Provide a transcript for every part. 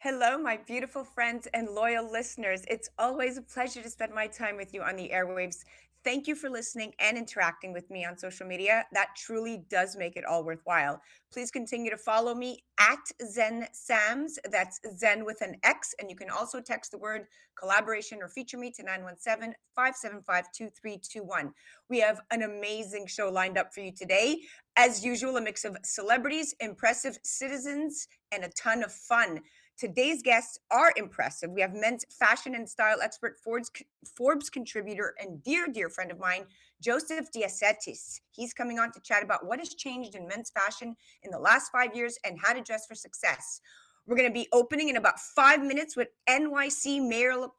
Hello, my beautiful friends and loyal listeners. It's always a pleasure to spend my time with you on the airwaves. Thank you for listening and interacting with me on social media. That truly does make it all worthwhile. Please continue to follow me at Zen Sams. That's Zen with an X. And you can also text the word collaboration or feature me to 917 575 2321. We have an amazing show lined up for you today. As usual, a mix of celebrities, impressive citizens, and a ton of fun. Today's guests are impressive. We have men's fashion and style expert, Forbes contributor, and dear friend of mine, Joseph DeAcetis. He's coming on to chat about what has changed in men's fashion in the last 5 years and how to dress for success. We're going to be opening in about 5 minutes with NYC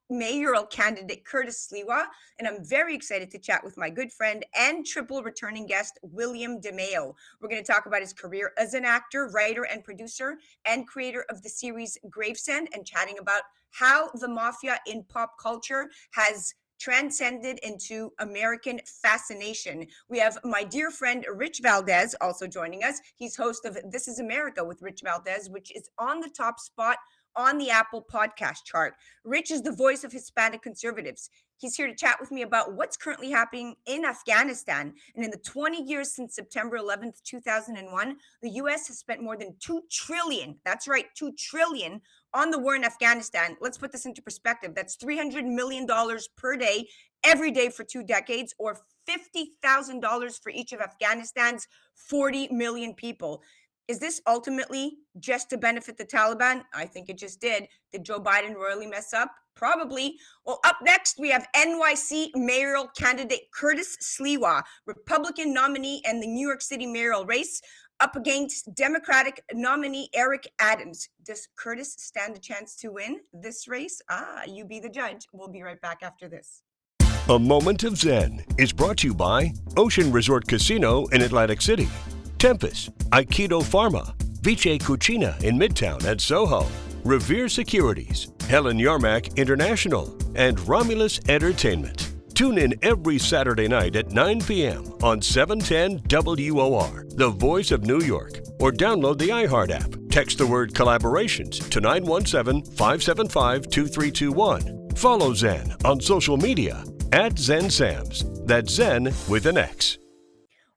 mayoral candidate Curtis Sliwa. And I'm very excited to chat with my good friend and triple returning guest, William Demeo. We're going to talk about his career as an actor, writer, and producer, and creator of the series Gravesend, and chatting about how the mafia in pop culture has transcended into American fascination. We have my dear friend Rich Valdes also joining us. He's host of This Is America with Rich Valdes, which is on the top spot on the Apple podcast chart. Rich is the voice of Hispanic conservatives. He's here to chat with me about what's currently happening in Afghanistan. And in the 20 years since September 11th, 2001, the US has spent more than 2 trillion, that's right, 2 trillion on the war in Afghanistan. Let's put this into perspective. That's $300 million per day, every day for 2 decades, or $50,000 for each of Afghanistan's 40 million people. Is this ultimately just to benefit the Taliban? I think it just did. Did Joe Biden royally mess up? Probably. Well, up next, we have NYC mayoral candidate Curtis Sliwa, Republican nominee in the New York City mayoral race, up against Democratic nominee Eric Adams. Does Curtis stand a chance to win this race? You be the judge. We'll be right back after this. A Moment of Zen is brought to you by Ocean Resort Casino in Atlantic City, Tempest, Aikido Pharma, Vice Cucina in Midtown and Soho, Revere Securities, Helen Yarmack International, and Romulus Entertainment. Tune in every Saturday night at 9 p.m. on 710 WOR, the voice of New York, or download the iHeart app. Text the word collaborations to 917-575-2321. Follow Zen on social media at Zen Sams. That's Zen with an X.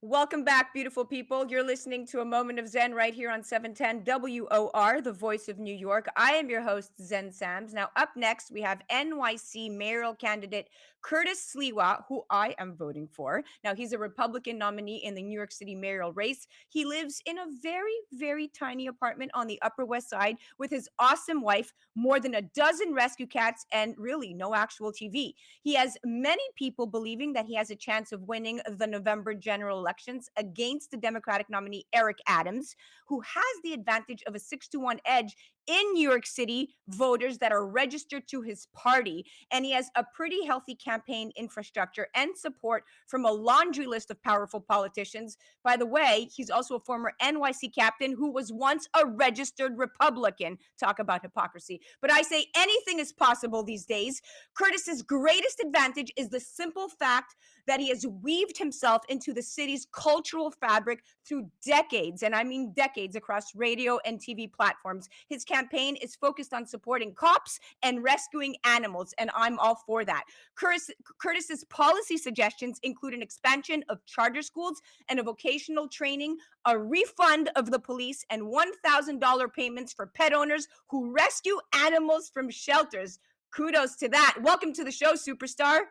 Welcome back, beautiful people. You're listening to A Moment of Zen right here on 710 WOR, the voice of New York. I am your host, Zen Sams. Now, up next, we have NYC mayoral candidate Curtis Sliwa, who I am voting for. Now, he's a Republican nominee in the New York City mayoral race. He lives in a very tiny apartment on the Upper West Side with his awesome wife, more than a dozen rescue cats, and really no actual TV. He has many people believing that he has a chance of winning the November general election against the Democratic nominee Eric Adams, who has the advantage of a 6-1 edge in New York City voters that are registered to his party. And he has a pretty healthy campaign infrastructure and support from a laundry list of powerful politicians. By the way, he's also a former NYC captain who was once a registered Republican. Talk about hypocrisy. But I say anything is possible these days. Curtis's greatest advantage is the simple fact that he has weaved himself into the city's cultural fabric through decades, and I mean decades, across radio and TV platforms. His campaign is focused on supporting cops and rescuing animals, and I'm all for that. Curtis's policy suggestions include an expansion of charter schools and a vocational training, a refund of the police, and $1,000 payments for pet owners who rescue animals from shelters. Kudos to that. Welcome to the show, superstar.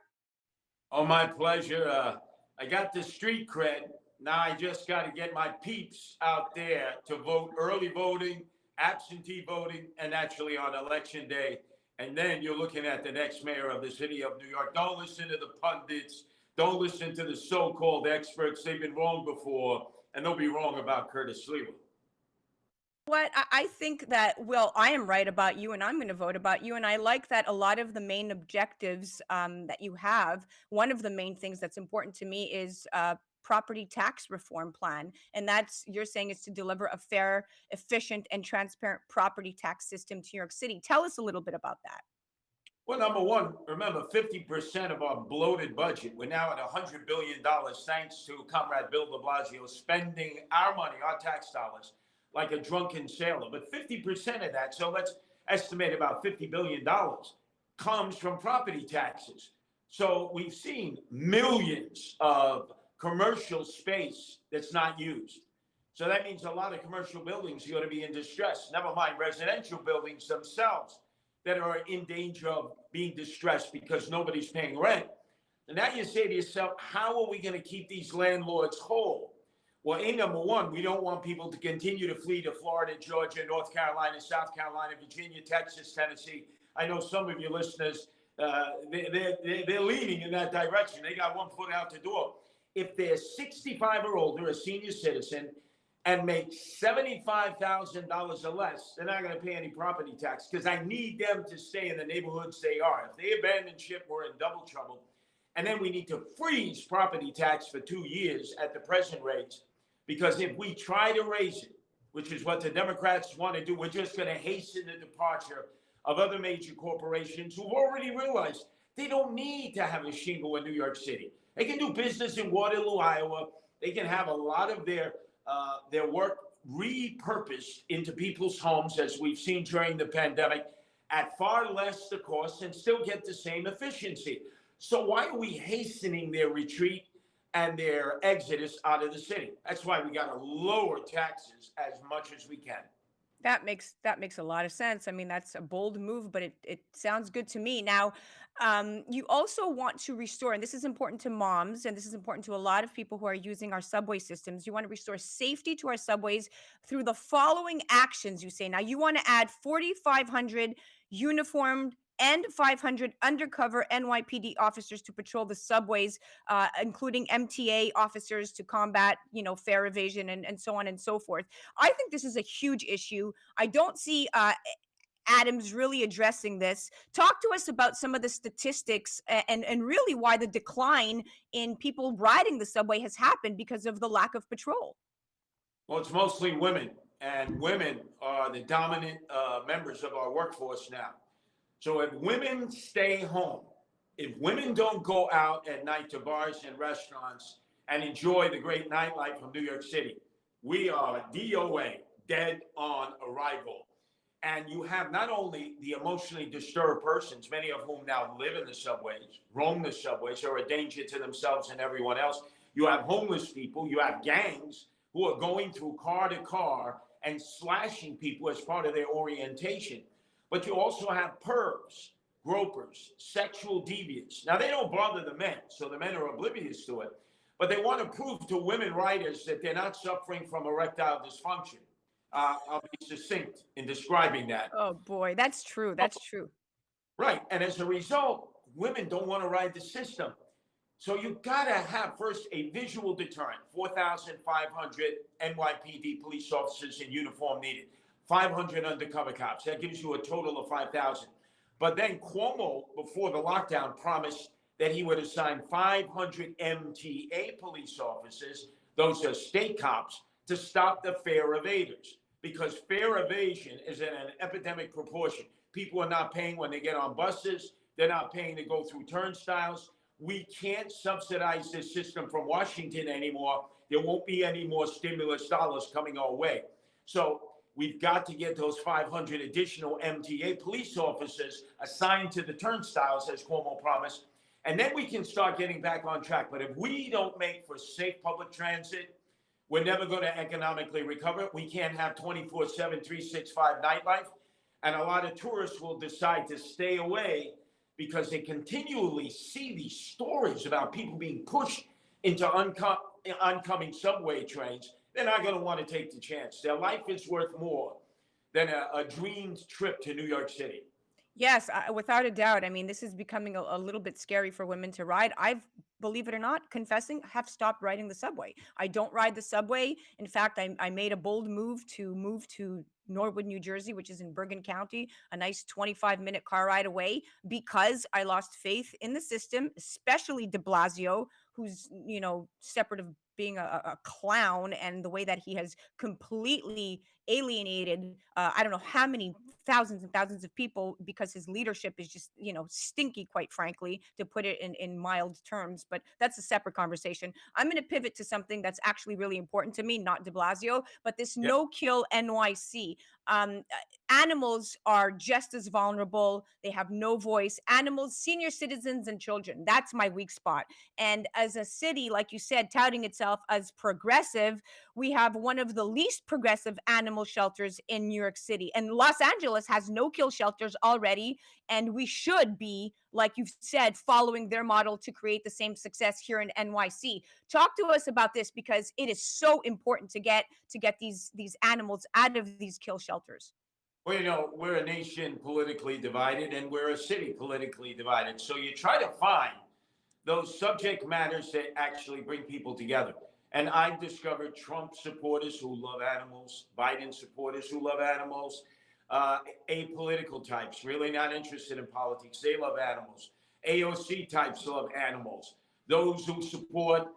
Oh, my pleasure. I got the street cred. Now I just got to get my peeps out there to vote, early voting, absentee voting, and actually on election day. And then you're looking at the next mayor of the city of New York. Don't listen to the pundits. Don't listen to the so-called experts. They've been wrong before, and they'll be wrong about Curtis Sliwa. What I think that, well, I am right about you, and I'm going to vote about you. And I like that a lot of the main objectives that you have, one of the main things that's important to me is property tax reform plan. And that's, you're saying, is to deliver a fair, efficient, and transparent property tax system to New York City. Tell us a little bit about that. Well, number one, remember 50% of our bloated budget. We're now at $100 billion thanks to Comrade Bill de Blasio spending our money, our tax dollars, like a drunken sailor. But 50% of that. So estimated about $50 billion, comes from property taxes. So we've seen millions of commercial space that's not used. So that means a lot of commercial buildings are going to be in distress, never mind residential buildings themselves that are in danger of being distressed because nobody's paying rent. And now you say to yourself, how are we going to keep these landlords whole? Well, number one, we don't want people to continue to flee to Florida, Georgia, North Carolina, South Carolina, Virginia, Texas, Tennessee. I know some of your listeners, they're leaning in that direction. They got one foot out the door. If they're 65 or older, a senior citizen, and make $75,000 or less, they're not going to pay any property tax because I need them to stay in the neighborhoods they are. If they abandon ship, we're in double trouble. And then we need to freeze property tax for 2 years at the present rates, because if we try to raise it, which is what the Democrats want to do, we're just going to hasten the departure of other major corporations who've already realized they don't need to have a shingle in New York City. They can do business in Waterloo, Iowa. They can have a lot of their work repurposed into people's homes, as we've seen during the pandemic, at far less the cost and still get the same efficiency. So why are we hastening their retreat and their exodus out of the city? That's why we got to lower taxes as much as we can. That makes a lot of sense. I mean, that's a bold move, but it sounds good to me. Now, you also want to restore, and this is important to moms, and this is important to a lot of people who are using our subway systems. You want to restore safety to our subways through the following actions. You say now you want to add 4,500 uniformed and 500 undercover NYPD officers to patrol the subways, including MTA officers to combat, fare evasion and so on and so forth. I think this is a huge issue. I don't see Adams really addressing this. Talk to us about some of the statistics and really why the decline in people riding the subway has happened because of the lack of patrol. Well, it's mostly women, and women are the dominant members of our workforce now. So if women stay home, if women don't go out at night to bars and restaurants and enjoy the great nightlife of New York City, we are DOA, dead on arrival. And you have not only the emotionally disturbed persons, many of whom now live in the subways, roam the subways, are a danger to themselves and everyone else. You have homeless people, you have gangs who are going through car to car and slashing people as part of their orientation. But you also have pervs, gropers, sexual deviants. Now, they don't bother the men, so the men are oblivious to it. But they want to prove to women writers that they're not suffering from erectile dysfunction. I'll be succinct in describing that. Oh boy, that's true. That's true. Right. And as a result, women don't want to ride the system. So you've got to have first a visual deterrent, 4,500 NYPD police officers in uniform needed. 500 undercover cops. That gives you a total of 5,000. But then Cuomo, before the lockdown, promised that he would assign 500 MTA police officers, those are state cops, to stop the fare evaders. Because fare evasion is in an epidemic proportion. People are not paying when they get on buses. They're not paying to go through turnstiles. We can't subsidize this system from Washington anymore. There won't be any more stimulus dollars coming our way. So we've got to get those 500 additional MTA police officers assigned to the turnstiles, as Cuomo promised, and then we can start getting back on track. But if we don't make for safe public transit, we're never going to economically recover. We can't have 24/7, 365 nightlife. And a lot of tourists will decide to stay away because they continually see these stories about people being pushed into oncoming subway trains. They're not going to want to take the chance. Their life is worth more than a dreamed trip to New York City. Yes, without a doubt. I mean, this is becoming a little bit scary for women to ride. Believe it or not, confessing, have stopped riding the subway. I don't ride the subway. In fact, I made a bold move to Norwood, New Jersey, which is in Bergen County, a nice 25-minute car ride away, because I lost faith in the system, especially de Blasio, who's, separate of being a clown, and the way that he has completely alienated, I don't know how many thousands and thousands of people, because his leadership is just, stinky, quite frankly, to put it in mild terms. But that's a separate conversation. I'm going to pivot to something that's actually really important to me, not de Blasio, but this Yeah. no kill NYC. Animals are just as vulnerable. They have no voice. Animals, senior citizens, and children. That's my weak spot. And as a city, like you said, touting itself as progressive, we have one of the least progressive animal shelters in New York City. And Los Angeles has no kill shelters already. And we should be, like you've said, following their model to create the same success here in NYC. Talk to us about this, because it is so important to get these animals out of these kill shelters. Well, we're a nation politically divided and we're a city politically divided. So you try to find those subject matters that actually bring people together. And I've discovered Trump supporters who love animals, Biden supporters who love animals, apolitical types, really not interested in politics. They love animals. AOC types love animals. Those who support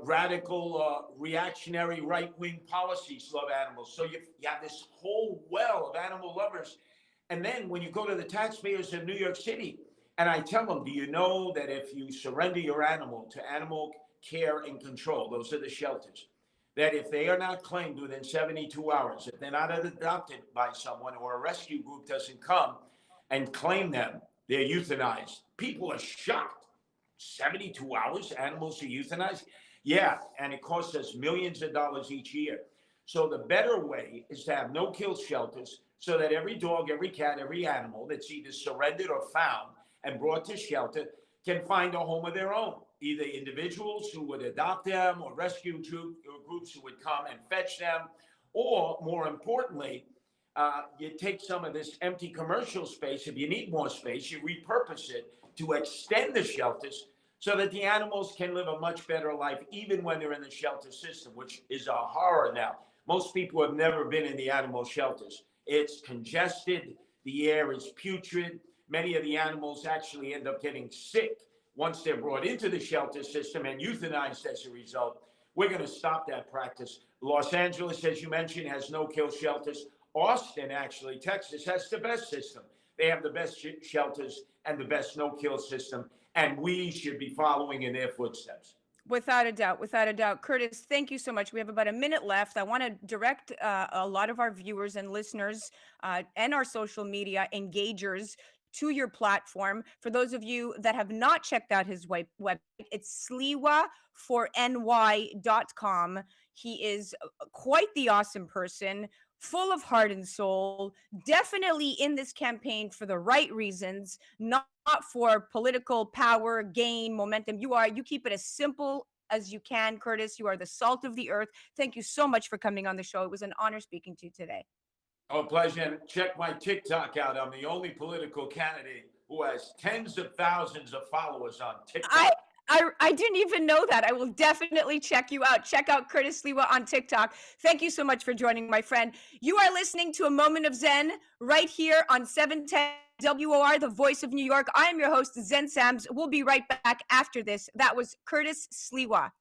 radical, reactionary right-wing policies love animals. So you have this whole well of animal lovers. And then when you go to the taxpayers of New York City, and I tell them, do you know that if you surrender your animal to animal care and control, those are the shelters, that if they are not claimed within 72 hours, if they're not adopted by someone or a rescue group doesn't come and claim them, they're euthanized. People are shocked. 72 hours, animals are euthanized? Yeah, and it costs us millions of dollars each year. So the better way is to have no-kill shelters so that every dog, every cat, every animal that's either surrendered or found and brought to shelter can find a home of their own. Either individuals who would adopt them or rescue groups who would come and fetch them, or more importantly, you take some of this empty commercial space. If you need more space, you repurpose it to extend the shelters so that the animals can live a much better life, even when they're in the shelter system, which is a horror now. Most people have never been in the animal shelters. It's congested. The air is putrid. Many of the animals actually end up getting sick once they're brought into the shelter system and euthanized as a result. We're going to stop that practice. Los Angeles, as you mentioned, has no-kill shelters. Austin, actually, Texas, has the best system. They have the best shelters and the best no-kill system, and we should be following in their footsteps. Without a doubt, without a doubt. Curtis, thank you so much. We have about a minute left. I want to direct a lot of our viewers and listeners and our social media engagers to your platform. For those of you that have not checked out his website, it's sliwa4ny.com. He is quite the awesome person, full of heart and soul, definitely in this campaign for the right reasons, not for political power, gain, momentum. You keep it as simple as you can, Curtis. You are the salt of the earth. Thank you so much for coming on the show. It was an honor speaking to you today. Oh, pleasure. And check my TikTok out. I'm the only political candidate who has tens of thousands of followers on TikTok. I didn't even know that. I will definitely check you out. Check out Curtis Sliwa on TikTok. Thank you so much for joining, my friend. You are listening to A Moment of Zen right here on 710 WOR, the voice of New York. I am your host, Zen Sams. We'll be right back after this. That was Curtis Sliwa.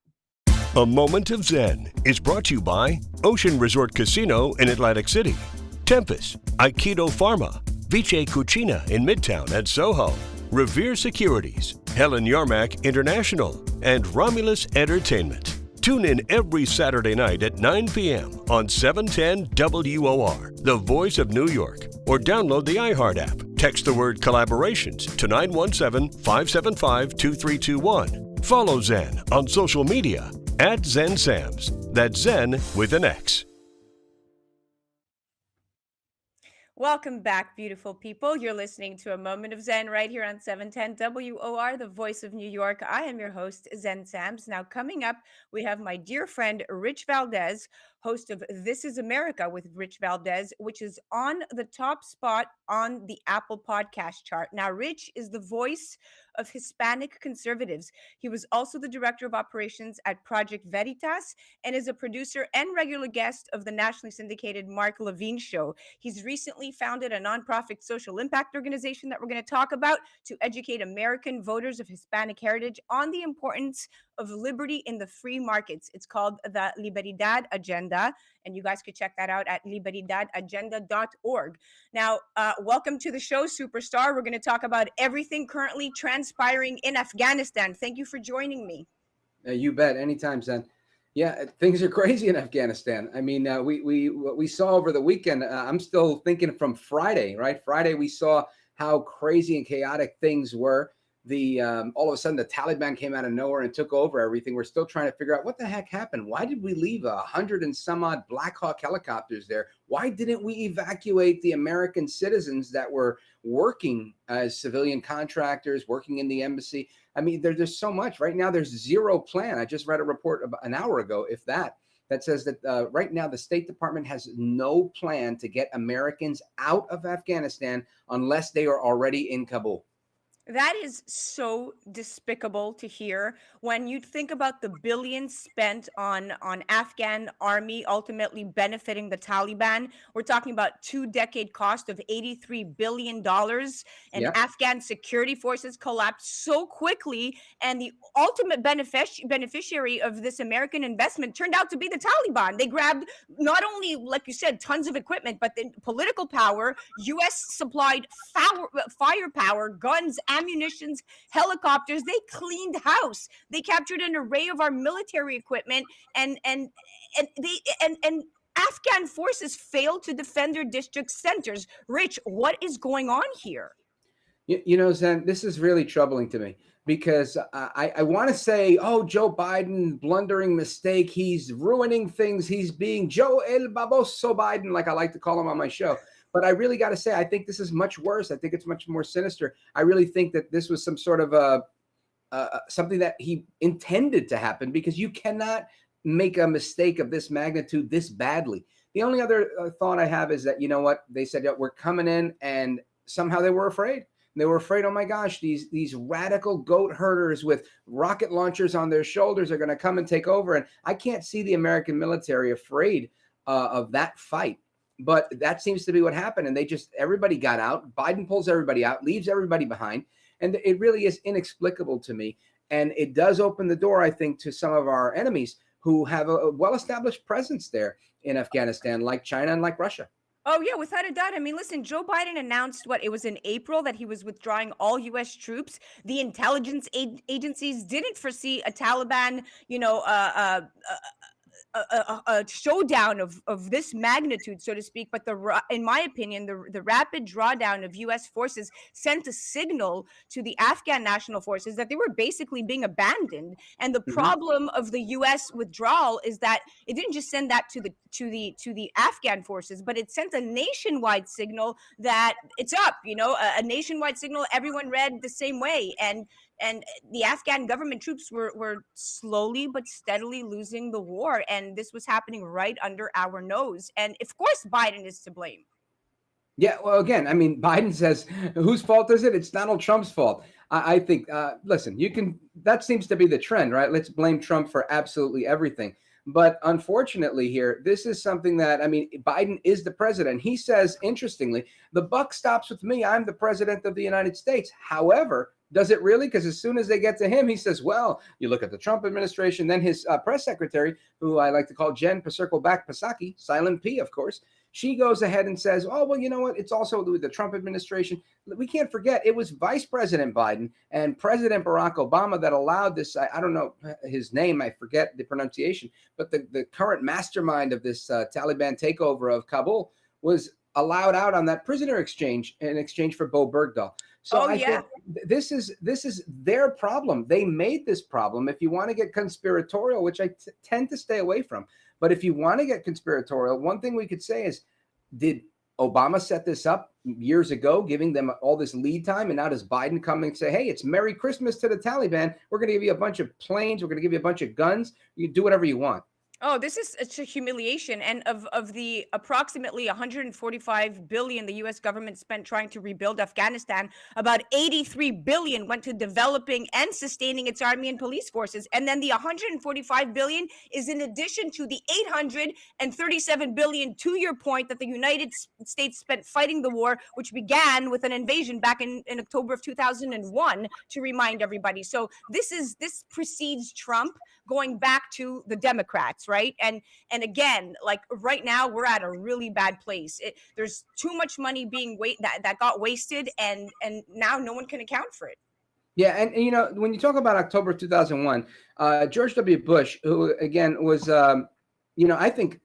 A Moment of Zen is brought to you by Ocean Resort Casino in Atlantic City, Tempest, Aikido Pharma, Vice Cucina in Midtown at Soho, Revere Securities, Helen Yarmack International, and Romulus Entertainment. Tune in every Saturday night at 9 p.m. on 710 WOR, the voice of New York, or download the iHeart app. Text the word collaborations to 917-575-2321. Follow Zen on social media at Zen Sams. That's Zen with an X. Welcome back, beautiful people. You're listening to A Moment of Zen right here on 710 WOR, the voice of New York. I am your host, Zen Sams. Now, coming up, we have my dear friend, Rich Valdes, host of This is America with Rich Valdes, which is on the top spot on the Apple podcast chart. Now, Rich is the voice of Hispanic conservatives. He was also the director of operations at Project Veritas and is a producer and regular guest of the nationally syndicated Mark Levine Show. He's recently founded a nonprofit social impact organization that we're going to talk about to educate American voters of Hispanic heritage on the importance of liberty in the free markets. It's called the Libertad Agenda, and you guys could check that out at libertadagenda.org. Now, welcome to the show, superstar. We're going to talk about everything currently transpiring in Afghanistan. Thank you for joining me. You bet. Anytime, Zen. Yeah, things are crazy in Afghanistan. I mean, what we saw over the weekend. I'm still thinking from Friday, right? Friday we saw how crazy and chaotic things were. The all of a sudden the Taliban came out of nowhere and took over everything. We're still trying to figure out what the heck happened. Why did we leave 100 and some odd Black Hawk helicopters there? Why didn't we evacuate the American citizens that were working as civilian contractors, working in the embassy? I mean, there's so much right now. There's zero plan. I just read a report about an hour ago, if that says that right now the State Department has no plan to get Americans out of Afghanistan unless they are already in Kabul. That is so despicable to hear when you think about the billions spent on Afghan army ultimately benefiting the Taliban. We're talking about 2-decade cost of $83 billion, and Yeah. Afghan security forces collapsed so quickly, and the ultimate beneficiary of this American investment turned out to be the Taliban. They grabbed not only, like you said, tons of equipment, but the political power, U.S. supplied firepower, guns, ammunitions, helicopters. They cleaned house. They captured an array of our military equipment, and Afghan forces failed to defend their district centers. Rich, what is going on here? You know, Zen, this is really troubling to me because I want to say, oh, Joe Biden, blundering mistake. He's ruining things. He's being Joe El Baboso Biden, like I like to call him on my show. But I really got to say, I think this is much worse. I think it's much more sinister. I really think that this was some sort of something that he intended to happen, because you cannot make a mistake of this magnitude this badly. The only other thought I have is that, you know what, they said, yeah, we're coming in, and somehow they were afraid. They were afraid, oh my gosh, these radical goat herders with rocket launchers on their shoulders are going to come and take over. And I can't see the American military afraid of that fight. But that seems to be what happened. And everybody got out. Biden pulls everybody out, leaves everybody behind. And it really is inexplicable to me. And it does open the door, I think, to some of our enemies who have a well-established presence there in Afghanistan, like China and like Russia. Oh, yeah, without a doubt. I mean, listen, Joe Biden announced it was in April that he was withdrawing all U.S. troops. The intelligence agencies didn't foresee a Taliban, a showdown of this magnitude, so to speak. But in my opinion, the rapid drawdown of U.S. forces sent a signal to the Afghan national forces that they were basically being abandoned. And the problem of the U.S. withdrawal is that it didn't just send that to the Afghan forces, but it sent a nationwide signal that it's up. A nationwide signal everyone read the same way, and the Afghan government troops were slowly but steadily losing the war. And this was happening right under our nose. And of course, Biden is to blame. Yeah, well, again, I mean, Biden says, whose fault is it? It's Donald Trump's fault. I think, listen, that seems to be the trend, right? Let's blame Trump for absolutely everything. But unfortunately here, this is something that, I mean, Biden is the president. He says, interestingly, the buck stops with me. I'm the president of the United States. However, does it really? Because as soon as they get to him, he says, well, you look at the Trump administration, then his press secretary, who I like to call Jen Psaki, Silent P, of course, she goes ahead and says, oh, well, you know what? It's also with the Trump administration. We can't forget it was Vice President Biden and President Barack Obama that allowed this. I don't know his name. I forget the pronunciation. But the current mastermind of this Taliban takeover of Kabul was allowed out on that prisoner exchange in exchange for Bo Bergdahl. So I think this is their problem. They made this problem. If you want to get conspiratorial, which I tend to stay away from, but if you want to get conspiratorial, one thing we could say is, did Obama set this up years ago, giving them all this lead time? And now does Biden come and say, hey, it's Merry Christmas to the Taliban. We're going to give you a bunch of planes. We're going to give you a bunch of guns. You do whatever you want. Oh, it's a humiliation. And of the approximately 145 billion the US government spent trying to rebuild Afghanistan, about 83 billion went to developing and sustaining its army and police forces. And then the 145 billion is in addition to the 837 billion, to your point, that the United States spent fighting the war, which began with an invasion back in October of 2001, to remind everybody. So this precedes Trump, going back to the Democrats, right? And again, like right now, we're at a really bad place. There's too much money being that got wasted, and now no one can account for it. Yeah, and when you talk about October 2001, George W. Bush, who again was, I think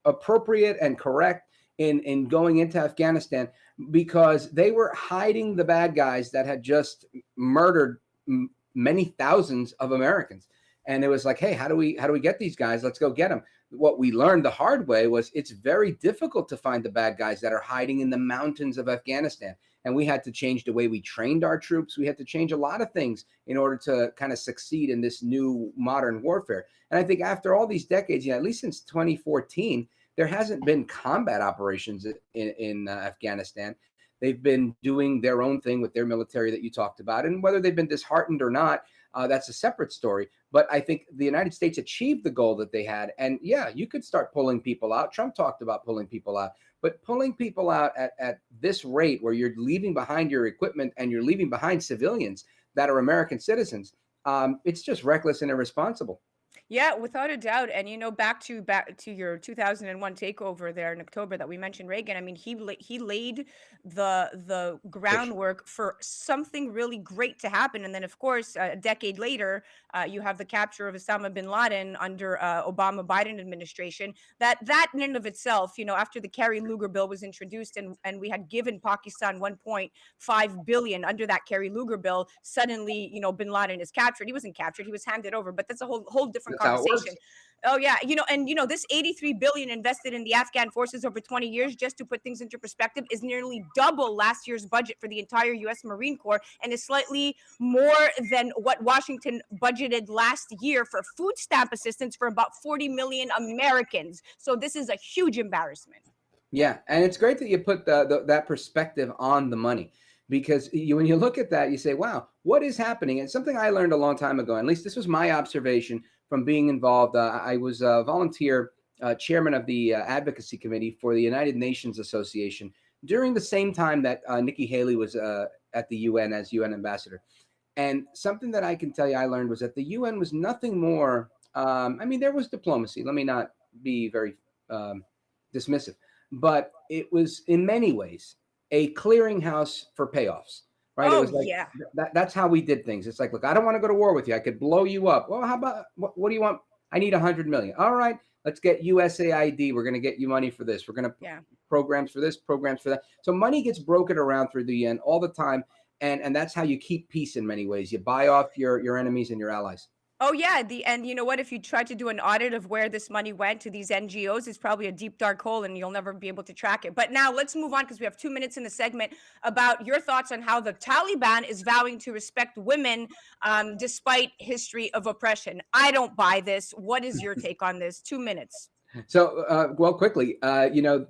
appropriate and correct in going into Afghanistan because they were hiding the bad guys that had just murdered many thousands of Americans, and it was like, hey, how do we get these guys? Let's go get them. What we learned the hard way was it's very difficult to find the bad guys that are hiding in the mountains of Afghanistan. And we had to change the way we trained our troops. We had to change a lot of things in order to kind of succeed in this new modern warfare. And I think after all these decades, at least since 2014, there hasn't been combat operations in Afghanistan. They've been doing their own thing with their military that you talked about. And whether they've been disheartened or not, that's a separate story. But I think the United States achieved the goal that they had. And yeah, you could start pulling people out. Trump talked about pulling people out. But pulling people out at this rate where you're leaving behind your equipment and you're leaving behind civilians that are American citizens, it's just reckless and irresponsible. Yeah, without a doubt. And back to your 2001 takeover there in October that we mentioned Reagan. I mean, he laid the groundwork for something really great to happen. And then, of course, a decade later, you have the capture of Osama bin Laden under Obama Biden administration. That in and of itself, after the Kerry Lugar bill was introduced and we had given Pakistan 1.5 billion under that Kerry Lugar bill, suddenly, bin Laden is captured. He wasn't captured; he was handed over. But that's a whole different That's how it conversation. works. Oh yeah, this 83 billion invested in the Afghan forces over 20 years, just to put things into perspective, is nearly double last year's budget for the entire US Marine Corps and is slightly more than what Washington budgeted last year for food stamp assistance for about 40 million Americans. So this is a huge embarrassment. Yeah, and it's great that you put that perspective on the money because when you look at that, you say, wow, what is happening? And something I learned a long time ago, at least this was my observation from being involved. I was a volunteer chairman of the advocacy committee for the United Nations Association during the same time that Nikki Haley was at the UN as UN ambassador. And something that I can tell you I learned was that the UN was nothing more. There was diplomacy. Let me not be very dismissive. But it was in many ways a clearinghouse for payoffs, right? It Oh was like yeah. that's how we did things. It's like, look, I don't want to go to war with you. I could blow you up. Well, how about what do you want? I need 100 million. All right, let's get USAID. We're going to get you money for this. We're going to programs for this, programs for that. So money gets broken around through the UN all the time, and that's how you keep peace in many ways. You buy off your enemies and your allies. Oh yeah, and you know what? If you try to do an audit of where this money went to these NGOs, it's probably a deep dark hole, and you'll never be able to track it. But now let's move on because we have 2 minutes in the segment about your thoughts on how the Taliban is vowing to respect women despite history of oppression. I don't buy this. What is your take on this? 2 minutes. So, well, quickly,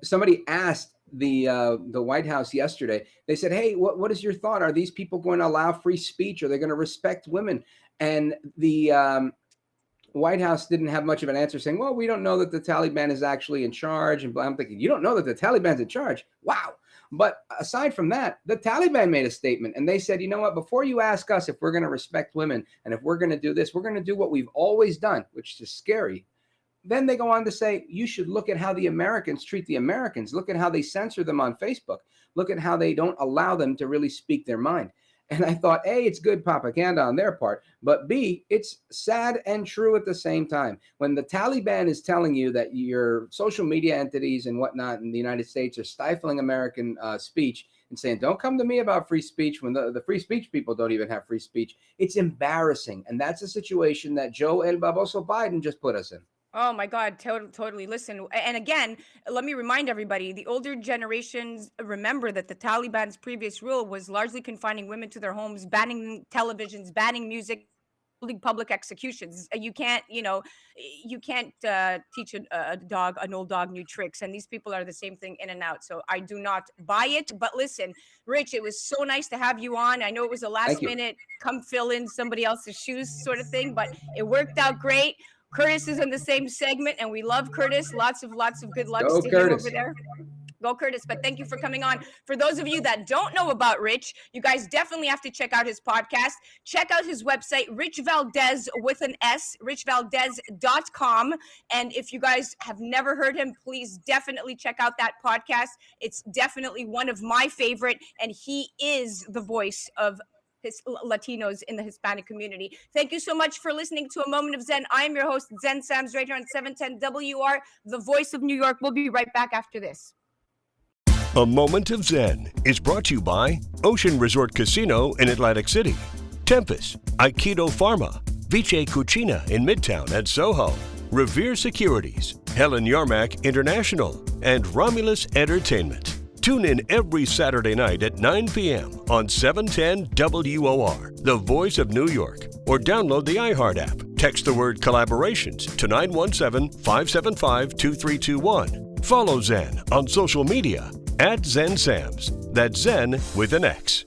somebody asked the White House yesterday. They said, "Hey, what is your thought? Are these people going to allow free speech? Are they going to respect women?" And the White House didn't have much of an answer, saying, "Well, we don't know that the Taliban is actually in charge." And I'm thinking, you don't know that the Taliban's in charge? Wow! But aside from that, the Taliban made a statement, and they said, "You know what? Before you ask us if we're going to respect women and if we're going to do this, we're going to do what we've always done," which is scary. Then they go on to say, you should look at how the Americans treat the Americans. Look at how they censor them on Facebook. Look at how they don't allow them to really speak their mind. And I thought, A, it's good propaganda on their part, but B, it's sad and true at the same time. When the Taliban is telling you that your social media entities and whatnot in the United States are stifling American speech and saying, don't come to me about free speech when the free speech people don't even have free speech, it's embarrassing. And that's a situation that Joe El Baboso Biden just put us in. Oh my God, totally. Listen, and again, let me remind everybody, the older generations remember that the Taliban's previous rule was largely confining women to their homes, banning televisions, banning music, holding public executions. You can't teach an old dog new tricks. And these people are the same thing in and out. So I do not buy it. But listen, Rich, it was so nice to have you on. I know it was a last minute, come fill in somebody else's shoes sort of thing, but it worked out great. Curtis is in the same segment, and we love Curtis. Lots of good lucks to him over there. Go Curtis. But thank you for coming on. For those of you that don't know about Rich, you guys definitely have to check out his podcast. Check out his website, Rich Valdes with an S, richvaldes.com. And if you guys have never heard him, please definitely check out that podcast. It's definitely one of my favorite, and he is the voice of Latinos in the Hispanic community. Thank you so much for listening to A Moment of Zen. I'm your host, Zen Sams, right here on 710 WR, the voice of New York. We'll be right back after this. A Moment of Zen is brought to you by Ocean Resort Casino in Atlantic City, Tempest, Aikido Pharma, Vice Cucina in Midtown at Soho, Revere Securities, Helen Yarmack International, and Romulus Entertainment. Tune in every Saturday night at 9 p.m. on 710 WOR, the voice of New York, or download the iHeart app. Text the word collaborations to 917-575-2321. Follow Zen on social media at ZenSams. That's Zen with an X.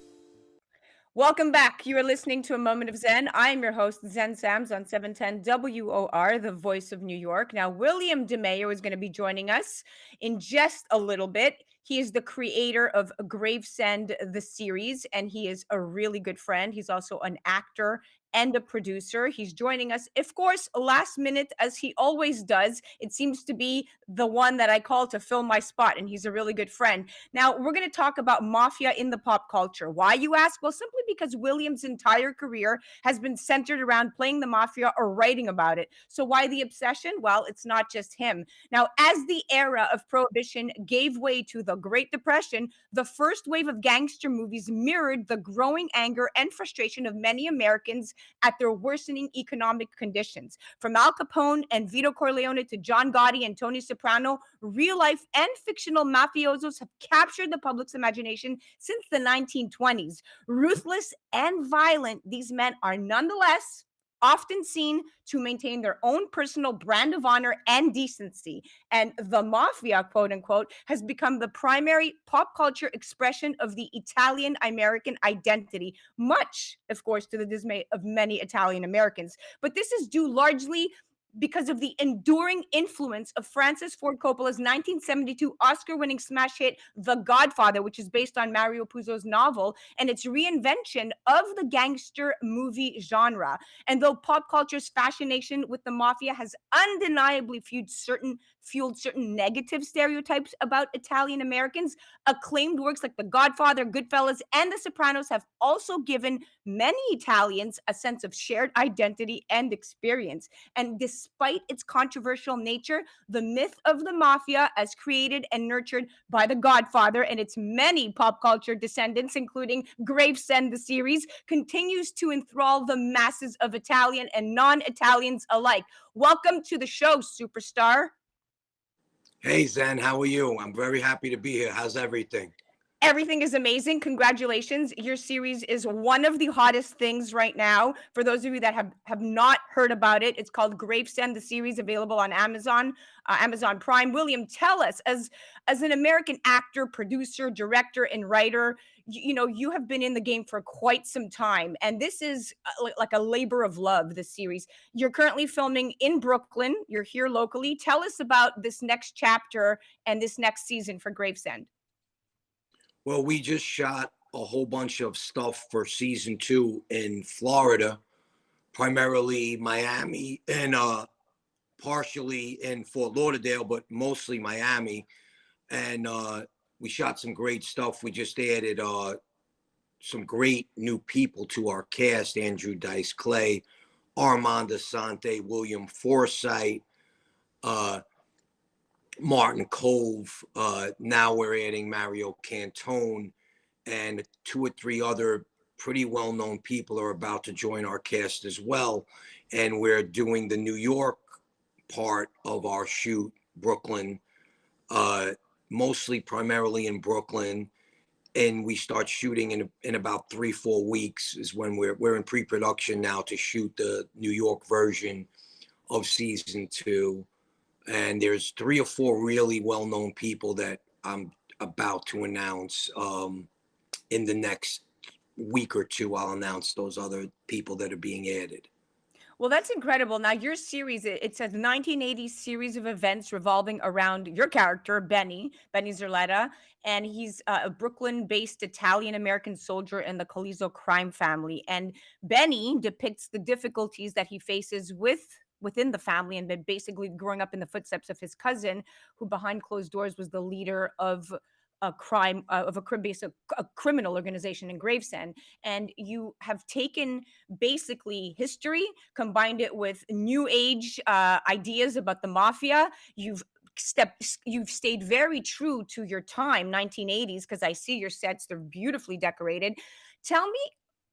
Welcome back. You are listening to A Moment of Zen. I'm your host, Zen Sams, on 710 WOR, the voice of New York. Now, William Demeo is going to be joining us in just a little bit. He is the creator of Gravesend, the series, and he is a really good friend. He's also an actor and a producer. He's joining us, of course, last minute, as he always does. It seems to be the one that I call to fill my spot, and he's a really good friend. Now, we're going to talk about Mafia in the pop culture. Why, you ask? Well, simply because William's entire career has been centered around playing the Mafia or writing about it. So why the obsession? Well, it's not just him. Now, as the era of Prohibition gave way to the Great Depression, the first wave of gangster movies mirrored the growing anger and frustration of many Americans at their worsening economic conditions. From Al Capone and Vito Corleone to John Gotti and Tony Soprano, real life and fictional mafiosos have captured the public's imagination since the 1920s. Ruthless and violent, these men are nonetheless often seen to maintain their own personal brand of honor and decency. And the Mafia, quote unquote, has become the primary pop culture expression of the Italian American identity, much, of course, to the dismay of many Italian Americans. But this is due largely because of the enduring influence of Francis Ford Coppola's 1972 Oscar-winning smash hit The Godfather, which is based on Mario Puzo's novel, and its reinvention of the gangster movie genre. And though pop culture's fascination with the Mafia has undeniably fueled certain negative stereotypes about Italian Americans, acclaimed works like The Godfather, Goodfellas, and The Sopranos have also given many Italians a sense of shared identity and experience. And despite its controversial nature, the myth of the Mafia, as created and nurtured by The Godfather and its many pop culture descendants, including Gravesend, the series, continues to enthrall the masses of Italian and non-Italians alike. Welcome to the show, superstar. Hey, Zen, how are you? I'm very happy to be here. How's everything? Everything is amazing. Congratulations. Your series is one of the hottest things right now. For those of you that have not heard about it, it's called Gravesend, the series, available on Amazon Prime. William, tell us, as an American actor, producer, director, and writer, you have been in the game for quite some time. And this is like a labor of love, this series. You're currently filming in Brooklyn. You're here locally. Tell us about this next chapter and this next season for Gravesend. Well, we just shot a whole bunch of stuff for season 2 in Florida, primarily Miami and partially in Fort Lauderdale, but mostly Miami. And we shot some great stuff. We just added some great new people to our cast: Andrew Dice Clay, Armand Asante, William Forsythe, Martin Cove. Now we're adding Mario Cantone, and 2 or 3 other pretty well-known people are about to join our cast as well. And we're doing the New York part of our shoot, Brooklyn, primarily in Brooklyn. And we start shooting in about 3-4 weeks is when we're in pre-production now to shoot the New York version of season 2. And there's 3 or 4 really well-known people that I'm about to announce in the next week or 2. I'll announce those other people that are being added. Well, that's incredible. Now, your series, it's a 1980s series of events revolving around your character, Benny Zerletta, and he's a Brooklyn-based Italian-American soldier in the Coliseo crime family. And Benny depicts the difficulties that he faces within the family, and then basically growing up in the footsteps of his cousin, who behind closed doors was the leader of a crime of a a criminal organization in Gravesend, and you have taken basically history, combined it with new age ideas about the mafia. You've stayed very true to your time, 1980s, because I see your sets, they're beautifully decorated. Tell me,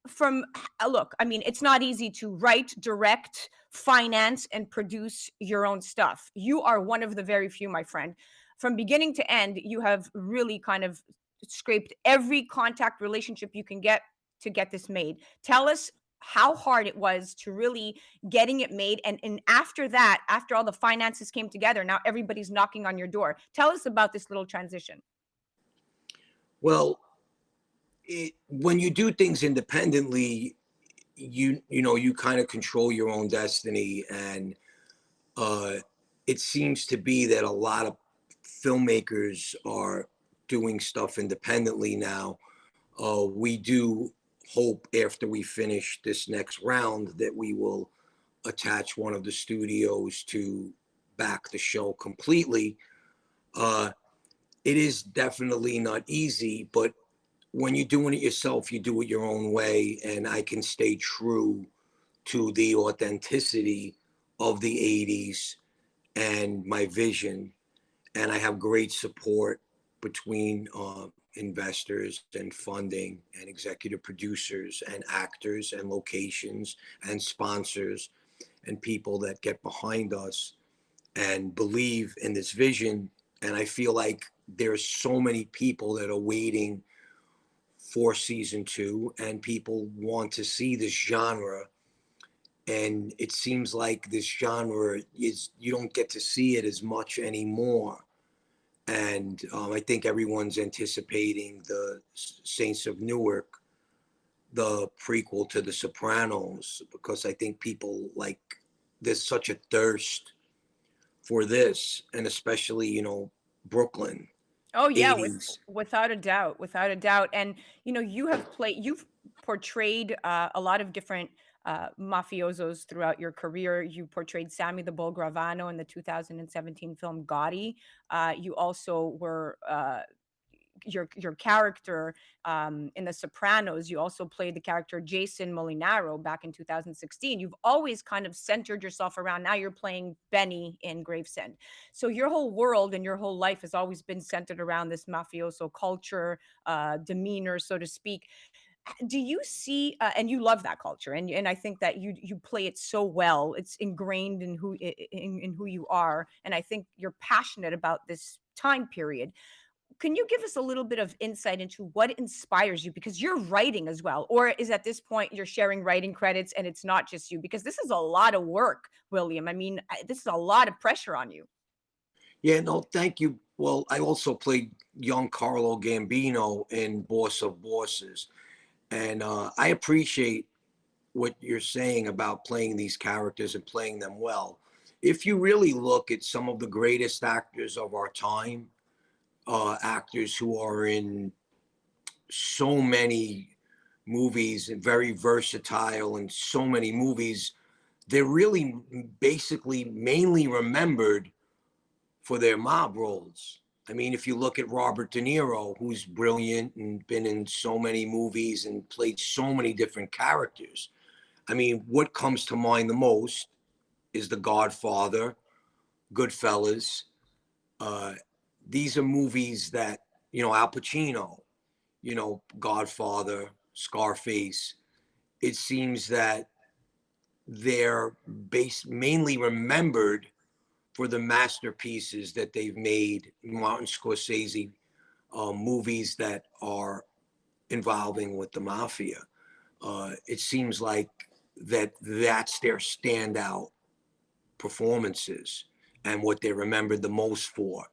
from look, I mean, it's not easy to write, direct, finance, and produce your own stuff. You are one of the very few, my friend. From beginning to end, you have really kind of scraped every contact relationship you can get to get this made. Tell us how hard it was to really getting it made, and after that, after all the finances came together, now everybody's knocking on your door. Tell us about this little transition. Well, when you do things independently, you kind of control your own destiny, and it seems to be that a lot of filmmakers are doing stuff independently now. We do hope after we finish this next round that we will attach one of the studios to back the show completely. It is definitely not easy, but when you're doing it yourself, you do it your own way, and I can stay true to the authenticity of the 80s and my vision. And I have great support between investors and funding and executive producers and actors and locations and sponsors and people that get behind us and believe in this vision. And I feel like there's so many people that are waiting for season 2, and people want to see this genre. And it seems like this genre is, you don't get to see it as much anymore. And I think everyone's anticipating the Saints of Newark, the prequel to The Sopranos, because I think people like, there's such a thirst for this, and especially, Brooklyn, Oh yeah, 80s. without a doubt, without a doubt. And you've portrayed a lot of different mafiosos throughout your career. You portrayed Sammy the Bull Gravano in the 2017 film Gotti. You also were your character in The Sopranos. You also played the character Jason Molinaro back in 2016. You've always kind of centered yourself around. Now you're playing Benny in Gravesend. So your whole world and your whole life has always been centered around this mafioso culture, demeanor, so to speak. Do you see, and you love that culture, and I think that you play it so well. It's ingrained in in who you are, and I think you're passionate about this time period. Can you give us a little bit of insight into what inspires you? Because you're writing as well. Or is at this point you're sharing writing credits and it's not just you? Because this is a lot of work, William. I mean, this is a lot of pressure on you. Yeah, no, thank you. Well, I also played young Carlo Gambino in Boss of Bosses. And I appreciate what you're saying about playing these characters and playing them well. If you really look at some of the greatest actors of our time, actors who are in so many movies and very versatile in so many movies, they're really basically mainly remembered for their mob roles. I mean, if you look at Robert De Niro, who's brilliant and been in so many movies and played so many different characters. I mean, what comes to mind the most is The Godfather, Goodfellas. Uh, these are movies that, Al Pacino, Godfather, Scarface. It seems that they're mainly remembered for the masterpieces that they've made. Martin Scorsese movies that are involving with the mafia. It seems like that's their standout performances and what they're remembered the most for.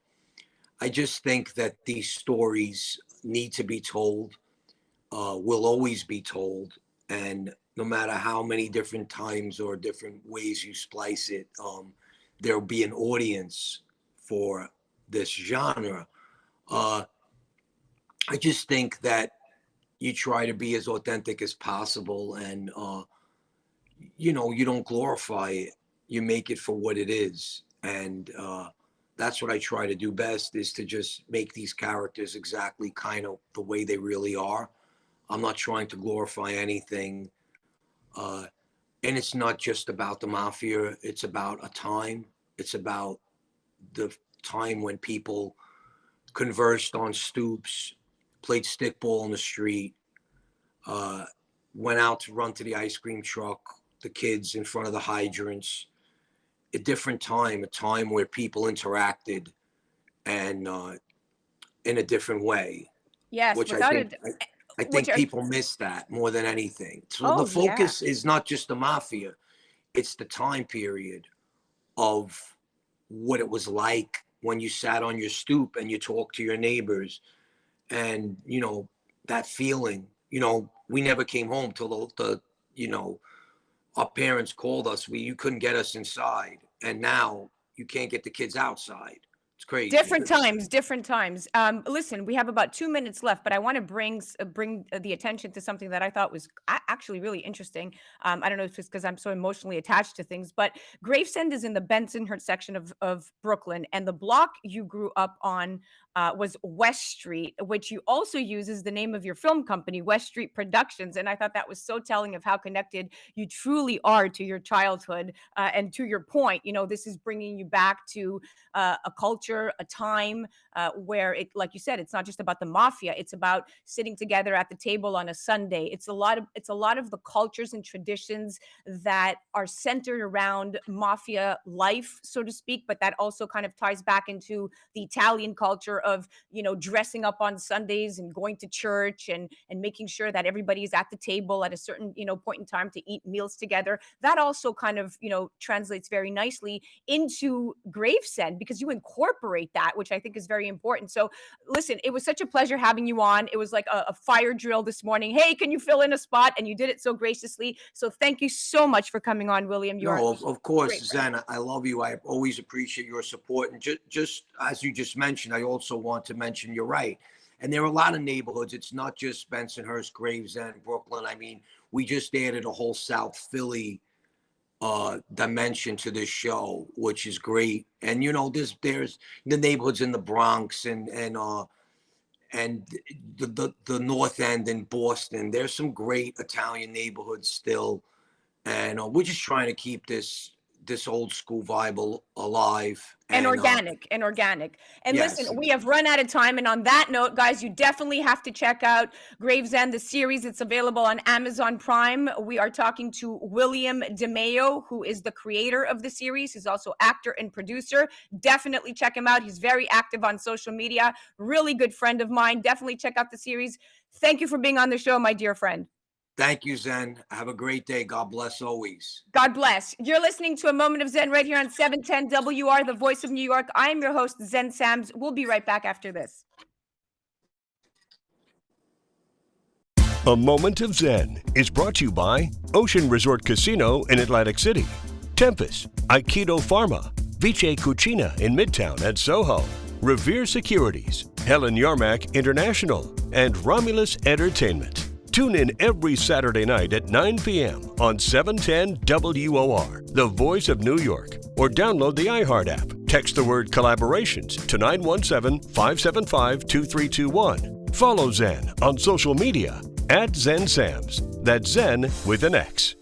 I just think that these stories need to be told, will always be told, and no matter how many different times or different ways you splice it, there'll be an audience for this genre. I just think that you try to be as authentic as possible, and you don't glorify it. You make it for what it is, and that's what I try to do best, is to just make these characters exactly kind of the way they really are. I'm not trying to glorify anything. And it's not just about the mafia. It's about a time. It's about the time when people conversed on stoops, played stickball in the street, went out to run to the ice cream truck, the kids in front of the hydrants. A different time, a time where people interacted and in a different way, Yes, which without a I which think are people miss that more than anything. So the oh yeah. focus is not just the mafia, it's the time period of what it was like when you sat on your stoop and you talked to your neighbors, and that feeling. We never came home till the our parents called us. You couldn't get us inside, and now you can't get the kids outside. It's crazy. Different times, different times. Listen, we have about 2 minutes left, but I want to bring the attention to something that I thought was actually really interesting. I don't know if it's because I'm so emotionally attached to things, but Gravesend is in the Bensonhurst section of Brooklyn, and the block you grew up on was West Street, which you also use as the name of your film company, West Street Productions. And I thought that was so telling of how connected you truly are to your childhood. And to your point, this is bringing you back to a culture, a time where it, like you said, it's not just about the mafia. It's about sitting together at the table on a Sunday. It's a lot of the cultures and traditions that are centered around mafia life, so to speak, but that also kind of ties back into the Italian culture of, dressing up on Sundays and going to church and making sure that everybody is at the table at a certain, point in time to eat meals together. That also kind of, translates very nicely into Gravesend, because you incorporate that, which I think is very important. So listen, it was such a pleasure having you on. It was like a fire drill this morning. Hey, can you fill in a spot? And you did it so graciously. So thank you so much for coming on, William. You're No, of course, great friend. Zen. I love you. I always appreciate your support. And just as you just mentioned, I also want to mention, you're right. And there are a lot of neighborhoods. It's not just Bensonhurst, Gravesend, Brooklyn. I mean, we just added a whole South Philly dimension to this show, which is great. And there's the neighborhoods in the Bronx and the North End in Boston. There's some great Italian neighborhoods still, and we're just trying to keep this old school vibe alive And and organic and yes. listen, we have run out of time, and on that note, guys, you definitely have to check out Gravesend, the series. It's available on Amazon Prime. We are talking to William Demeo, who is the creator of the series. He's also actor and producer. Definitely check him out. He's very active on social media, really good friend of mine. Definitely check out the series. Thank you for being on the show, my dear friend. Thank you, Zen. Have a great day. God bless always. God bless. You're listening to A Moment of Zen right here on 710 WR, the voice of New York. I am your host, Zen Sams. We'll be right back after this. A Moment of Zen is brought to you by Ocean Resort Casino in Atlantic City, Tempest, Aikido Pharma, Vice Cucina in Midtown and Soho, Revere Securities, Helen Yarmack International, and Romulus Entertainment. Tune in every Saturday night at 9 p.m. on 710 WOR, the voice of New York, or download the iHeart app. Text the word collaborations to 917-575-2321. Follow Zen on social media at Zen Sams. That's Zen with an X.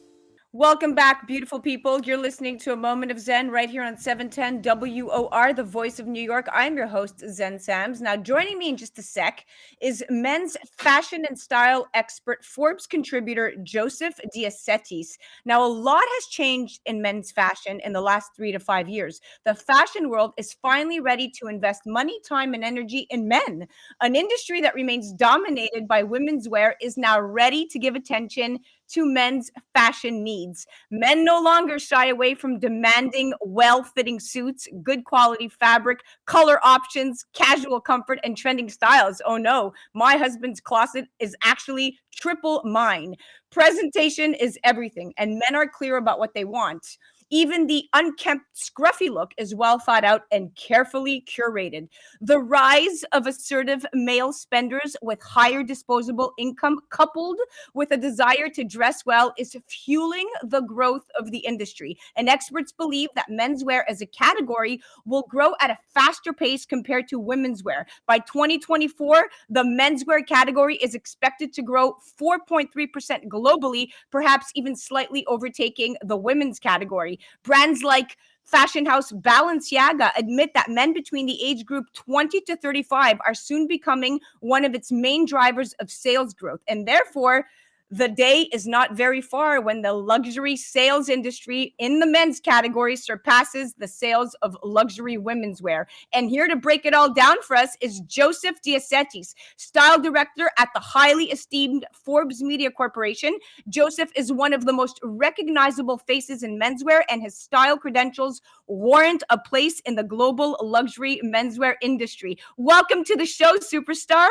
Welcome back, beautiful people. You're listening to A Moment of Zen right here on 710 WOR, the voice of New York. I'm your host, Zen Sams. Now, joining me in just a sec is men's fashion and style expert, Forbes contributor Joseph DeAcetis. Now, a lot has changed in men's fashion in the last 3 to 5 years. The fashion world is finally ready to invest money, time, and energy in men. An industry that remains dominated by women's wear is now ready to give attention to men's fashion needs. Men no longer shy away from demanding well-fitting suits, good quality fabric, color options, casual comfort, and trending styles. Oh no, my husband's closet is actually triple mine. Presentation is everything, and men are clear about what they want. Even the unkempt, scruffy look is well thought out and carefully curated. The rise of assertive male spenders with higher disposable income, coupled with a desire to dress well, is fueling the growth of the industry. And experts believe that menswear as a category will grow at a faster pace compared to women's wear. By 2024, the menswear category is expected to grow 4.3% globally, perhaps even slightly overtaking the women's category. Brands like fashion house Balenciaga admit that men between the age group 20 to 35 are soon becoming one of its main drivers of sales growth. And therefore, the day is not very far when the luxury sales industry in the men's category surpasses the sales of luxury women's wear. And here to break it all down for us is Joseph DeAcetis, style director at the highly esteemed Forbes Media Corporation. Joseph is one of the most recognizable faces in menswear, and his style credentials warrant a place in the global luxury menswear industry. Welcome to the show, superstar.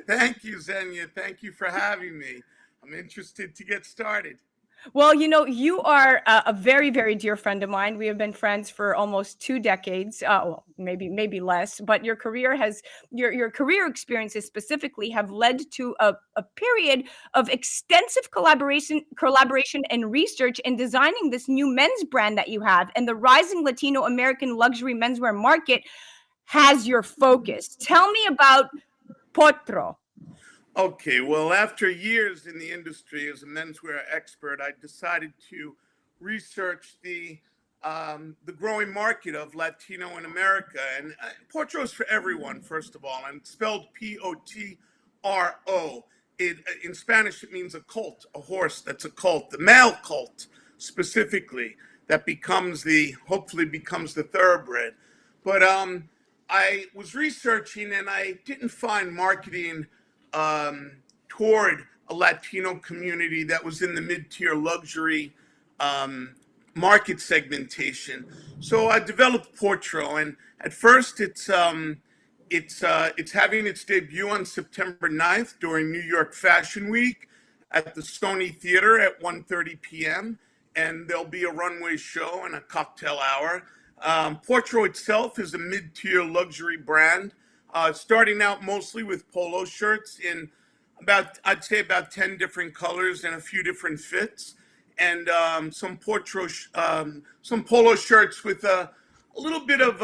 Thank you, Xenia. Thank you for having me. I'm interested to get started. Well, you are a very, very dear friend of mine. We have been friends for almost 2 decades, well, maybe less. But your career your career experiences specifically have led to a period of extensive collaboration and research in designing this new men's brand that you have. And the rising Latino American luxury menswear market has your focus. Tell me about Potro. Okay, well, after years in the industry as a menswear expert, I decided to research the growing market of Latino in America. And Potro is for everyone, first of all, and it's spelled Potro. In Spanish, it means a colt, a horse that's a colt, the male colt specifically, that hopefully becomes the thoroughbred. But I was researching and I didn't find marketing toward a Latino community that was in the mid-tier luxury market segmentation. So I developed Potro, and at first it's having its debut on September 9th during New York Fashion Week at the Stony Theater at 1:30 p.m. And there'll be a runway show and a cocktail hour. Potro itself is a mid-tier luxury brand, starting out mostly with polo shirts in I'd say about 10 different colors and a few different fits, and some polo shirts with a little bit of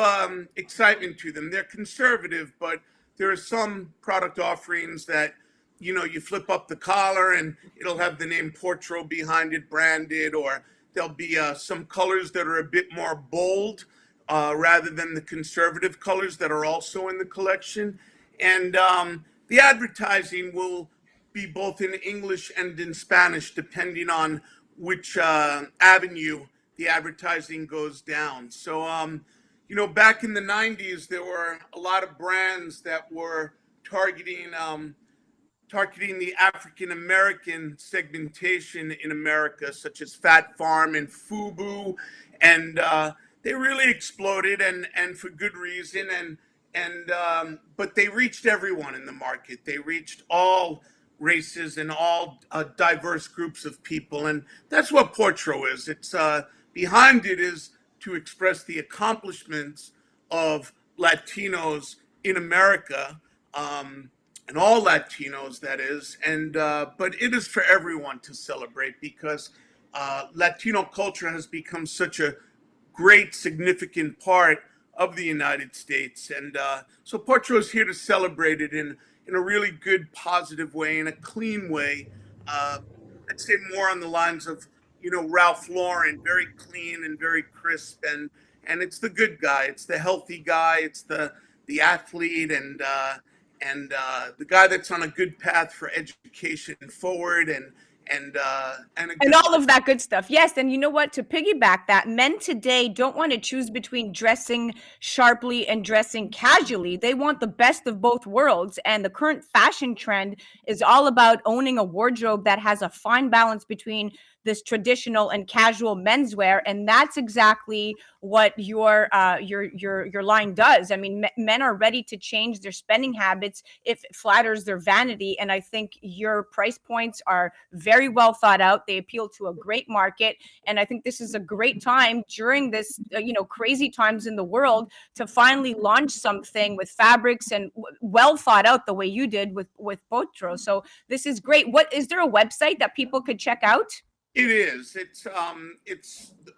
excitement to them. They're conservative, but there are some product offerings that, you flip up the collar and it'll have the name Potro behind it, branded, or there'll be some colors that are a bit more bold rather than the conservative colors that are also in the collection. And the advertising will be both in English and in Spanish, depending on which avenue the advertising goes down. So, back in the 90s, there were a lot of brands that were targeting the African American segmentation in America, such as Fat Farm and FUBU, and they really exploded, and for good reason. But they reached everyone in the market. They reached all races and all diverse groups of people, and that's what Potro is. It's behind it is to express the accomplishments of Latinos in America. And all Latinos, that is, but it is for everyone to celebrate, because Latino culture has become such a great, significant part of the United States, and so Potro is here to celebrate it in a really good, positive way, in a clean way. I'd say more on the lines of Ralph Lauren, very clean and very crisp, and it's the good guy, it's the healthy guy, it's the athlete, and the guy that's on a good path for education forward, and all of that good stuff. Yes, and you know what? To piggyback that, men today don't want to choose between dressing sharply and dressing casually. They want the best of both worlds, and the current fashion trend is all about owning a wardrobe that has a fine balance between this traditional and casual menswear, and that's exactly what your line does. I mean, men are ready to change their spending habits if it flatters their vanity, and I think your price points are very very well thought out. They appeal to a great market. And I think this is a great time during this, crazy times in the world to finally launch something with fabrics and well thought out the way you did with Potro. So this is great. What is there a website that people could check out? It is.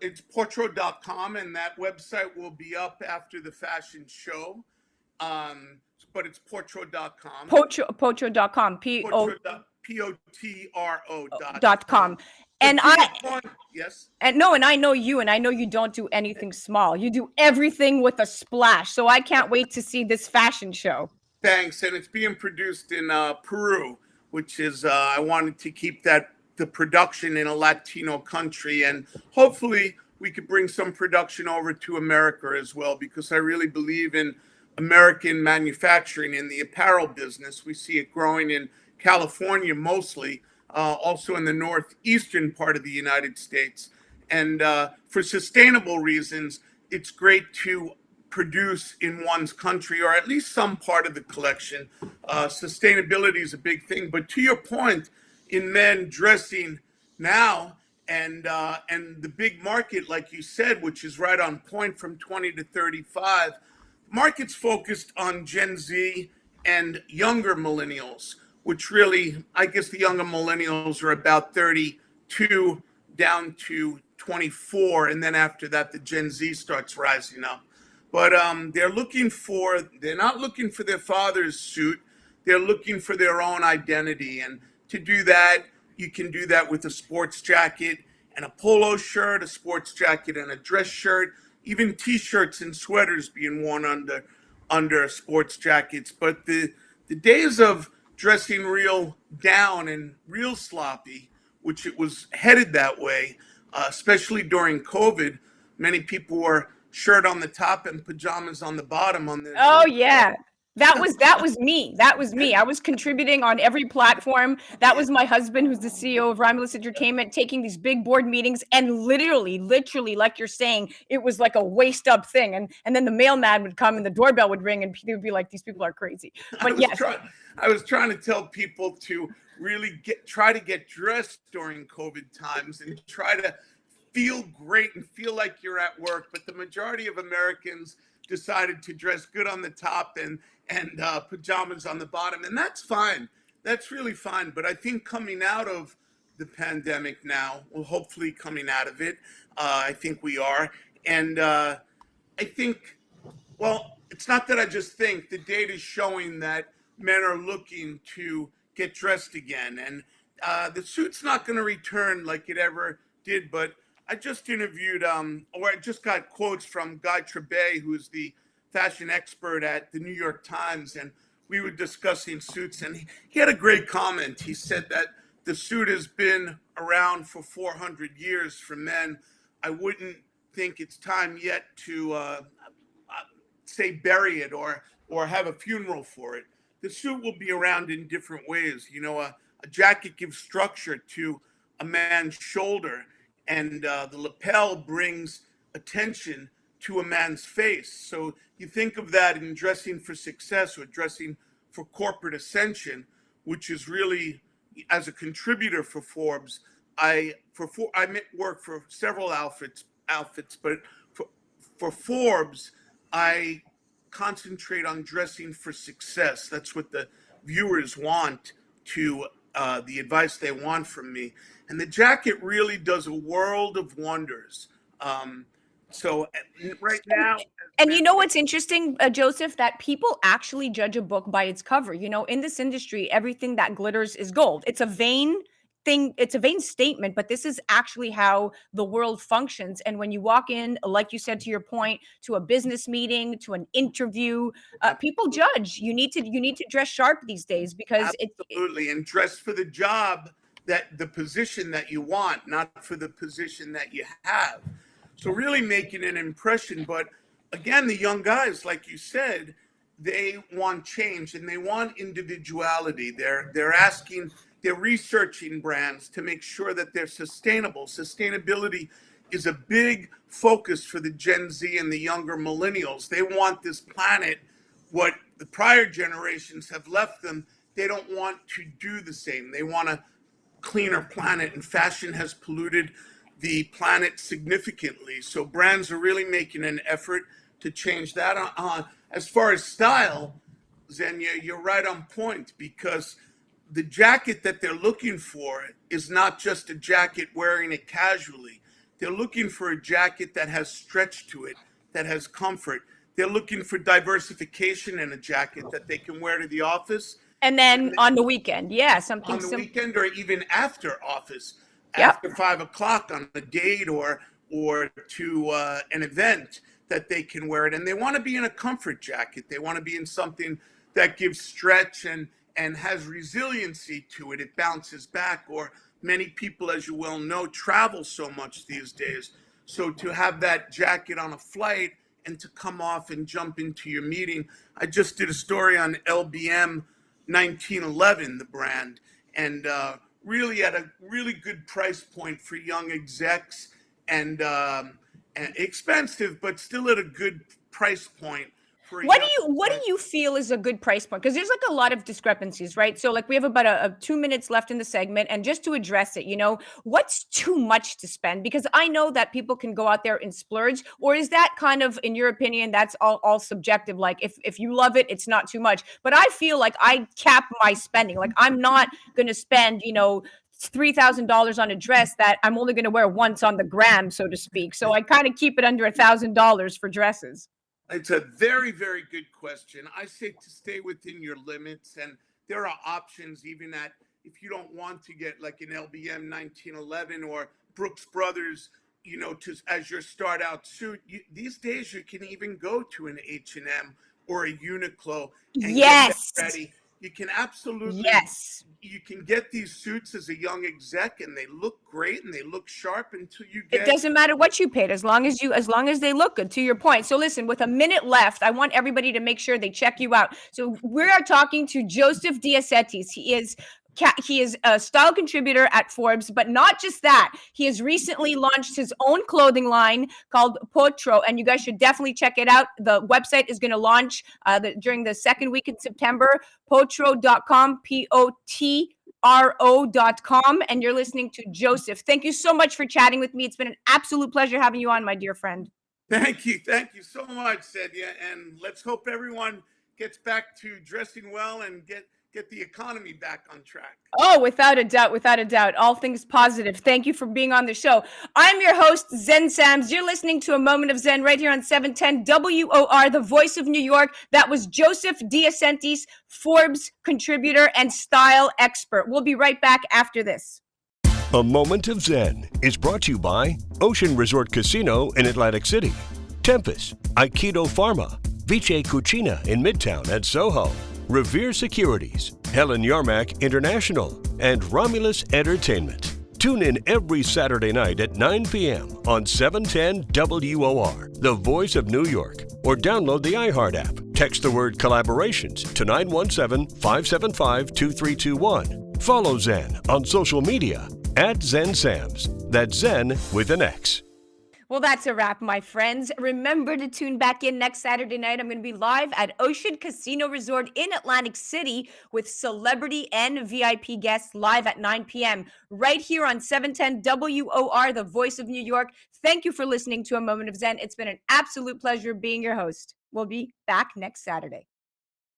It's portro.com, and that website will be up after the fashion show. But it's portro.com. Potro.com. Potro.com. And yes. And I know you, and I know you don't do anything small. You do everything with a splash. So I can't wait to see this fashion show. Thanks. And it's being produced in Peru, which is, I wanted to keep the production in a Latino country. And hopefully we could bring some production over to America as well, because I really believe in American manufacturing in the apparel business. We see it growing in California mostly, also in the northeastern part of the United States. And for sustainable reasons, it's great to produce in one's country, or at least some part of the collection. Sustainability is a big thing. But to your point, in men dressing now, and the big market, like you said, which is right on point from 20 to 35, market's focused on Gen Z and younger millennials, which really, I guess the younger millennials are about 32 down to 24. And then after that, the Gen Z starts rising up. But they're not looking for their father's suit. They're looking for their own identity. And to do that, you can do that with a sports jacket and a polo shirt, a sports jacket and a dress shirt, even T-shirts and sweaters being worn under sports jackets. But the days of dressing real down and real sloppy, which it was headed that way, especially during COVID, many people were shirt on the top and pajamas on the bottom. Oh yeah. That was me. That was me. I was contributing on every platform. That was my husband, who's the CEO of Romulus Entertainment, taking these big board meetings, and literally, like you're saying, it was like a waist up thing. And then the mailman would come and the doorbell would ring, and they would be like, "These people are crazy." But I was trying to tell people to really try to get dressed during COVID times and try to feel great and feel like you're at work. But the majority of Americans decided to dress good on the top and pajamas on the bottom, and that's fine. That's really fine. But I think coming out of the pandemic now, well, hopefully coming out of it, I think we are. And I think, well, it's not that I just think, the data is showing that men are looking to get dressed again. And the suit's not going to return like it ever did. But I just interviewed, or I just got quotes from Guy Trebay, who's the fashion expert at the New York Times, and we were discussing suits, and he had a great comment. He said that the suit has been around for 400 years for men. I wouldn't think it's time yet to say bury it or have a funeral for it. The suit will be around in different ways. You know, a jacket gives structure to a man's shoulder, and the lapel brings attention to a man's face. So you think of that in dressing for success or dressing for corporate ascension, which is really, as a contributor for Forbes, I work for several outfits, but for Forbes, I concentrate on dressing for success. That's what the viewers want, to the advice they want from me. And the jacket really does a world of wonders. So right now, and you know what's interesting, Joseph, that people actually judge a book by its cover. You know, in this industry, everything that glitters is gold. It's a vain thing. It's a vain statement, but this is actually how the world functions. And when you walk in, like you said, to your point, to a business meeting, to an interview, people judge. You need to dress sharp these days, because absolutely, and dress for the job, that the position that you want, not for the position that you have. So really making an impression. But again, the young guys, like you said, they want change and they want individuality. They're researching brands to make sure that they're sustainable. Sustainability is a big focus for the Gen Z and the younger millennials. They want this planet, what the prior generations have left them. They don't want to do the same. They want to cleaner planet, and fashion has polluted the planet significantly. So brands are really making an effort to change that. As far as style, Xenia, you're right on point, because the jacket that they're looking for is not just a jacket wearing it casually. They're looking for a jacket that has stretch to it, that has comfort. They're looking for diversification in a jacket that they can wear to the office. And then on the weekend, yeah, something On the simple. weekend, or even after office, Yep. after 5 o'clock on a date or to an event, that they can wear it. And they want to be in a comfort jacket. They want to be in something that gives stretch and has resiliency to it. It bounces back. Or many people, as you well know, travel so much these days. So to have that jacket on a flight and to come off and jump into your meeting. I just did a story on LBM 1911, the brand, and really at a really good price point for young execs, and expensive, but still at a good price point. What do you feel is a good price point? Because there's like a lot of discrepancies, right? So like we have about a 2 minutes left in the segment, and just to address it, what's too much to spend? Because I know that people can go out there and splurge, or is that kind of, in your opinion, that's all subjective? Like if you love it, it's not too much. But I feel like I cap my spending. Like I'm not going to spend, $3,000 on a dress that I'm only going to wear once on the gram, so to speak. So I kind of keep it under $1,000 for dresses. It's a very, very good question. I say to stay within your limits, and there are options even at, if you don't want to get like an LBM 1911 or Brooks Brothers, as your start out suit. These days you can even go to an H&M or a Uniqlo and yes. get ready. You can absolutely, yes. You can get these suits as a young exec, and they look great and they look sharp until you get. It doesn't matter what you paid, as long as they look good. To your point. So listen, with a minute left, I want everybody to make sure they check you out. So we are talking to Joseph DeAcetis. He is a style contributor at Forbes, but not just that. He has recently launched his own clothing line called Potro, and you guys should definitely check it out. The website is going to launch during the second week in September. Potro.com, POTRO.com, and you're listening to Joseph. Thank you so much for chatting with me. It's been an absolute pleasure having you on, my dear friend. Thank you so much, Cedia, and let's hope everyone gets back to dressing well and get the economy back on track. Oh, without a doubt. All things positive. Thank you for being on the show. I'm your host, Zen Sams. You're listening to A Moment of Zen right here on 710 WOR, the voice of New York. That was Joseph DeAcetis, Forbes contributor and style expert. We'll be right back after this. A Moment of Zen is brought to you by Ocean Resort Casino in Atlantic City, Tempest, Aikido Pharma, Vice Cucina in Midtown at Soho, Revere Securities, Helen Yarmack International, and Romulus Entertainment. Tune in every Saturday night at 9 p.m. on 710 WOR, the voice of New York, or download the iHeart app. Text the word collaborations to 917-575-2321. Follow Zen on social media at Zen Sams. That's Zen with an X. Well, that's a wrap, my friends. Remember to tune back in next Saturday night. I'm going to be live at Ocean Casino Resort in Atlantic City with celebrity and VIP guests live at 9 p.m. right here on 710 WOR, the voice of New York. Thank you for listening to A Moment of Zen. It's been an absolute pleasure being your host. We'll be back next Saturday.